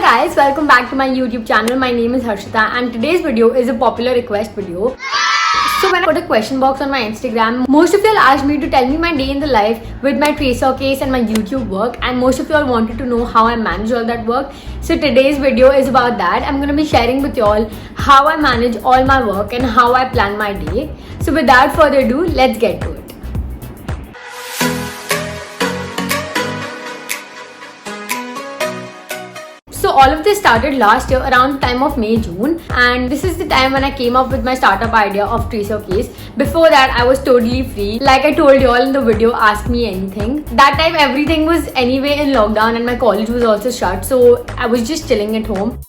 guys, welcome back to my YouTube channel. My name is Harshita and today's video is a popular request video. So when I put a question box on my Instagram, most of y'all asked me to tell me my day in the life with my Tracer case and my YouTube work, and most of y'all wanted to know how I manage all that work. So today's video is about that. I'm going to be sharing with y'all how I manage all my work and how I plan my day. So without further ado, let's get to it. So all of this started last year around the time of May-June, and this is the time when I came up with my startup idea of Tracer Case. Before that, I was totally free. Like I told you all in the video, ask me anything. That time everything was anyway in lockdown and my college was also shut, so I was just chilling at home.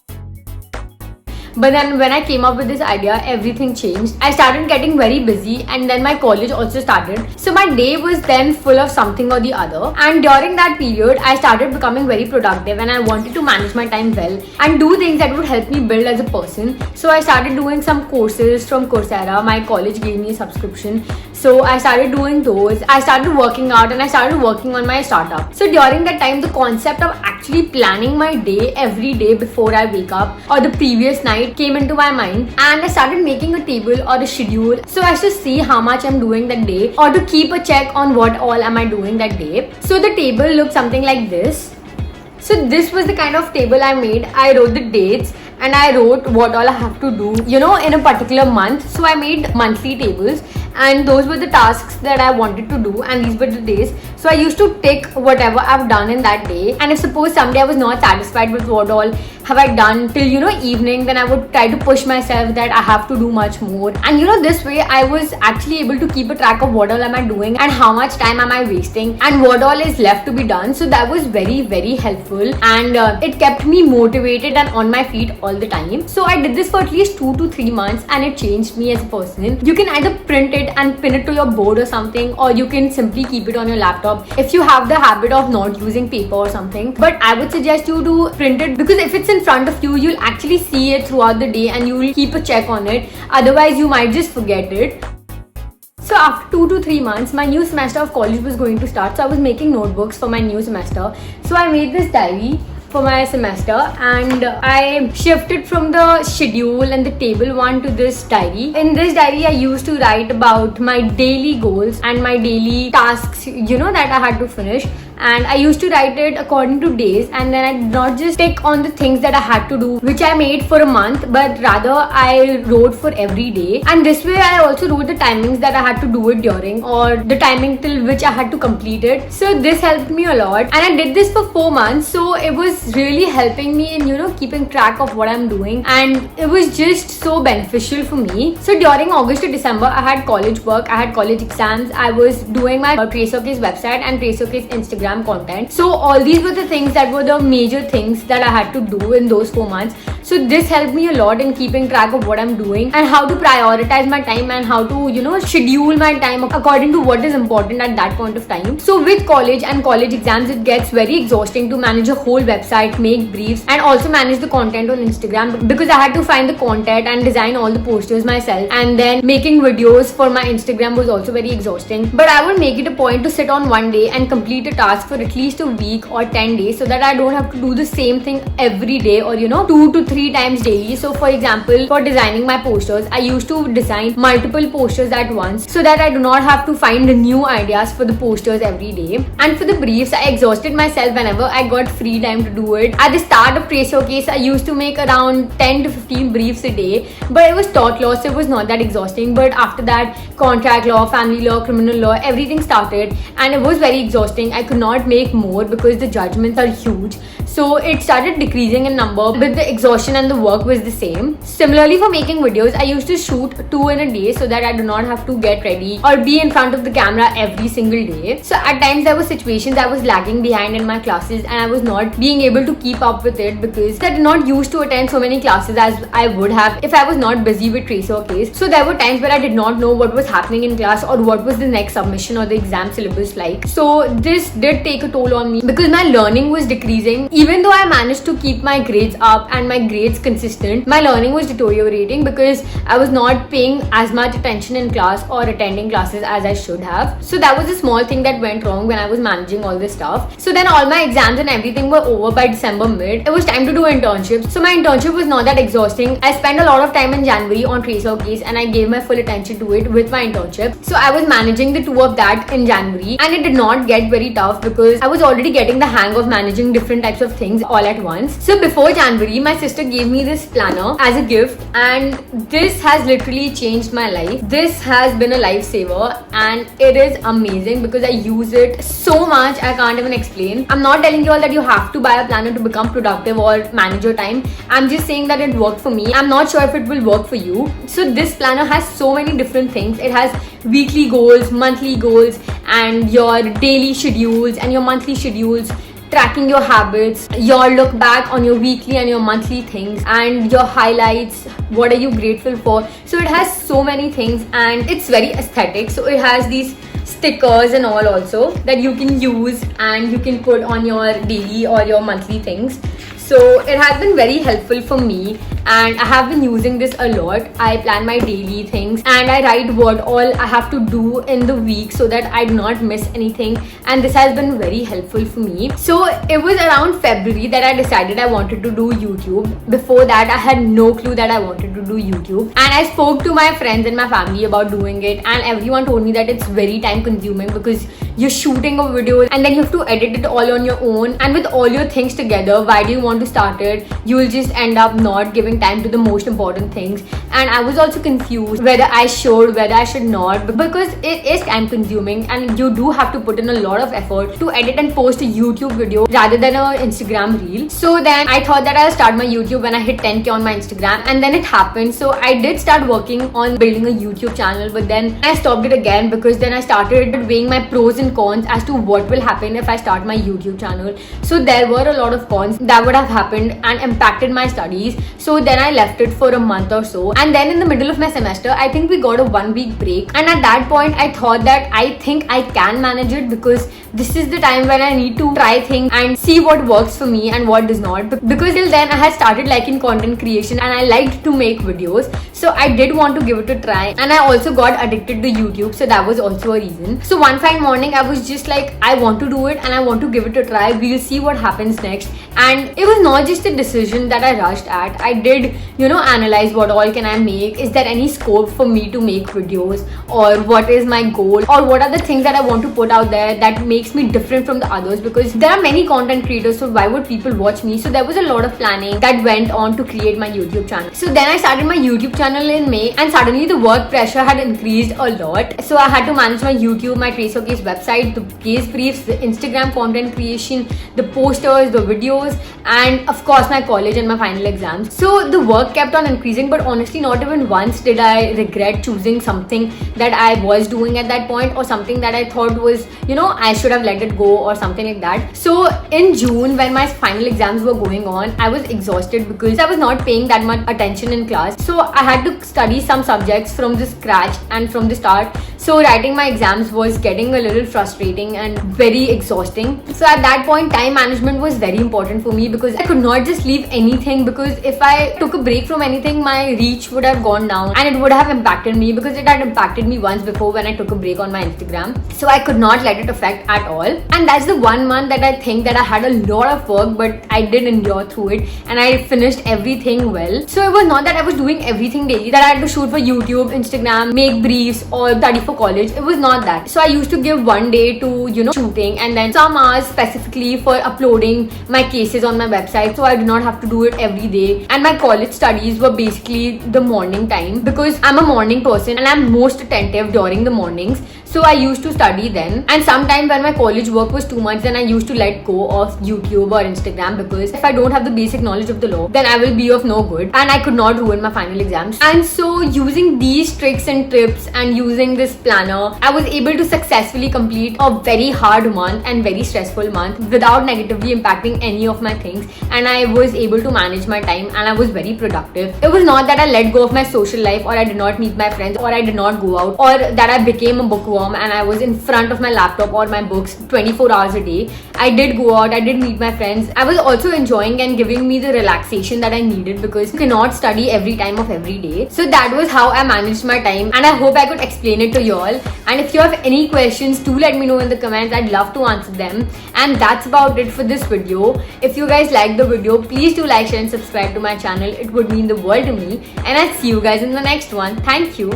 But then when I came up with this idea, everything changed. I started getting very busy and then my college also started. So my day was then full of something or the other. And during that period, I started becoming very productive and I wanted to manage my time well and do things that would help me build as a person. So I started doing some courses from Coursera. My college gave me a subscription. So I started doing those. I started working out and I started working on my startup. So during that time, the concept of actually planning my day every day before I wake up or the previous night came into my mind, and I started making a table or a schedule so as to see how much I'm doing that day or to keep a check on what all am I doing that day. So the table looked something like this. So this was the kind of table I made. I wrote the dates and I wrote what all I have to do, in a particular month. So I made monthly tables and those were the tasks that I wanted to do and these were the days. So I used to tick whatever I've done in that day, and if suppose someday I was not satisfied with what all have I done till evening, then I would try to push myself that I have to do much more. And this way I was actually able to keep a track of what all am I doing and how much time am I wasting and what all is left to be done. So that was very, very helpful, and it kept me motivated and on my feet all the time. So I did this for at least 2 to 3 months and it changed me as a person. You can either print it and pin it to your board or something, or you can simply keep it on your laptop if you have the habit of not using paper or something. But I would suggest you to print it, because if it's in front of you, you'll actually see it throughout the day and you will keep a check on it. Otherwise you might just forget it. So after 2 to 3 months, my new semester of college was going to start. So I was making notebooks for my new semester. So I made this diary for my semester and I shifted from the schedule and the table one to this diary. In this diary, I used to write about my daily goals and my daily tasks, that I had to finish. And I used to write it according to days, and then I did not just tick on the things that I had to do, which I made for a month, but rather I wrote for every day. And this way I also wrote the timings that I had to do it during, or the timing till which I had to complete it. So this helped me a lot, and I did this for 4 months. So it was really helping me in keeping track of what I'm doing, and it was just so beneficial for me. So during August to December, I had college work, I had college exams, I was doing my Tracer Case website and Tracer Case Instagram content. So all these were the things that were the major things that I had to do in those 4 months. So this helped me a lot in keeping track of what I'm doing and how to prioritize my time and how to schedule my time according to what is important at that point of time. So with college and college exams, it gets very exhausting to manage a whole website, make briefs, and also manage the content on Instagram, because I had to find the content and design all the posters myself, and then making videos for my Instagram was also very exhausting. But I would make it a point to sit on one day and complete a task for at least a week or 10 days so that I don't have to do the same thing every day or 2 to 3 times daily. So for example, for designing my posters, I used to design multiple posters at once so that I do not have to find new ideas for the posters every day. And for the briefs, I exhausted myself whenever I got free time to do it. At the start of Tracer Case, I used to make around 10 to 15 briefs a day, but it was tort law, so it was not that exhausting. But after that, contract law, family law, criminal law, everything started, and it was very exhausting. I could not make more because the judgments are huge. So it started decreasing in number, but the exhaustion and the work was the same. Similarly, for making videos, I used to shoot 2 in a day so that I do not have to get ready or be in front of the camera every single day. So at times there were situations I was lagging behind in my classes and I was not being able to keep up with it because I did not used to attend so many classes as I would have if I was not busy with Tracer Case. So there were times where I did not know what was happening in class or what was the next submission or the exam syllabus like. So this did did take a toll on me because my learning was decreasing. Even though I managed to keep my grades up and my grades consistent, my learning was deteriorating because I was not paying as much attention in class or attending classes as I should have. So that was a small thing that went wrong when I was managing all this stuff. So then all my exams and everything were over by December mid. It was time to do internships. So my internship was not that exhausting. I spent a lot of time in January on Trace Your Case and I gave my full attention to it with my internship. So I was managing the two of that in January, and it did not get very tough because I was already getting the hang of managing different types of things all at once. So before January, my sister gave me this planner as a gift, and this has literally changed my life. This has been a lifesaver and it is amazing because I use it so much I can't even explain. I'm not telling you all that you have to buy a planner to become productive or manage your time. I'm just saying that it worked for me. I'm not sure if it will work for you. So this planner has so many different things. It has weekly goals, monthly goals, and your daily schedules and your monthly schedules, tracking your habits, your look back on your weekly and your monthly things, and your highlights, what are you grateful for. So it has so many things and it's very aesthetic. So it has these stickers and all also that you can use and you can put on your daily or your monthly things. So it has been very helpful for me and I have been using this a lot. I plan my daily things and I write what all I have to do in the week so that I do not miss anything, and this has been very helpful for me. So it was around February that I decided I wanted to do YouTube. Before that I had no clue that I wanted to do YouTube, and I spoke to my friends and my family about doing it, and everyone told me that it's very time consuming because you're shooting a video and then you have to edit it all on your own, and with all your things together, why do you want to start it? You will just end up not giving time to the most important things. And I was also confused whether I should, whether I should not, because it is time consuming and you do have to put in a lot of effort to edit and post a YouTube video rather than an Instagram reel. So then I thought that I'll start my YouTube when I hit 10k on my Instagram, and then it happened. So I did start working on building a YouTube channel, but then I stopped it again because then I started weighing my pros and cons as to what will happen if I start my YouTube channel. So there were a lot of cons that would have happened and impacted my studies. So then I left it for a month or so, and then in the middle of my semester I think we got a 1 week break, and at that point I thought that I think I can manage it because this is the time when I need to try things and see what works for me and what does not, because till then I had started liking content creation and I liked to make videos. So I did want to give it a try, and I also got addicted to YouTube, so that was also a reason. So one fine morning I was just like, I want to do it and I want to give it a try. We'll see what happens next. And it was not just a decision that I rushed at. I did, analyze what all can I make. Is there any scope for me to make videos, or what is my goal, or what are the things that I want to put out there that makes me different from the others, because there are many content creators, so why would people watch me? So there was a lot of planning that went on to create my YouTube channel. So then I started my YouTube channel in May, and suddenly the work pressure had increased a lot. So I had to manage my YouTube, my Trace Your Case website, the case briefs, the Instagram content creation, the posters, the videos, and of course my college and my final exams. So the work kept on increasing, but honestly not even once did I regret choosing something that I was doing at that point, or something that I thought was, I should have let it go or something like that. So in June, when my final exams were going on, I was exhausted because I was not paying that much attention in class. So I had to study some subjects from the scratch and from the start. So writing my exams was getting a little frustrating and very exhausting. So at that point, time management was very important for me because I could not just leave anything, because if I took a break from anything, my reach would have gone down and it would have impacted me, because it had impacted me once before when I took a break on my Instagram. So I could not let it affect at all. And that's the 1 month that I think that I had a lot of work, but I did endure through it and I finished everything well. So it was not that I was doing everything daily, that I had to shoot for YouTube, Instagram, make briefs, or study for college. It was not that. So I used to give one day to, shooting, and then some hours specifically for uploading my cases on my website, so I did not have to do it every day. And my college studies were basically the morning time, because I'm a morning person and I'm most attentive during the mornings. So I used to study then, and sometimes when my college work was too much, then I used to let go of YouTube or Instagram, because if I don't have the basic knowledge of the law, then I will be of no good and I could not ruin my final exams. And so using these tricks and tips and using this organized planner. I was able to successfully complete a very hard month and very stressful month without negatively impacting any of my things, and I was able to manage my time and I was very productive. It was not that I let go of my social life or I did not meet my friends or I did not go out or that I became a bookworm and I was in front of my laptop or my books 24 hours a day. I did go out, I did meet my friends. I was also enjoying and giving me the relaxation that I needed because you cannot study every time of every day. So that was how I managed my time, and I hope I could explain it to you all. And if you have any questions, do let me know in the comments. I'd love to answer them. And that's about it for this video. If you guys liked the video, please do like, share and subscribe to my channel. It would mean the world to me. And I'll see you guys in the next one. Thank you.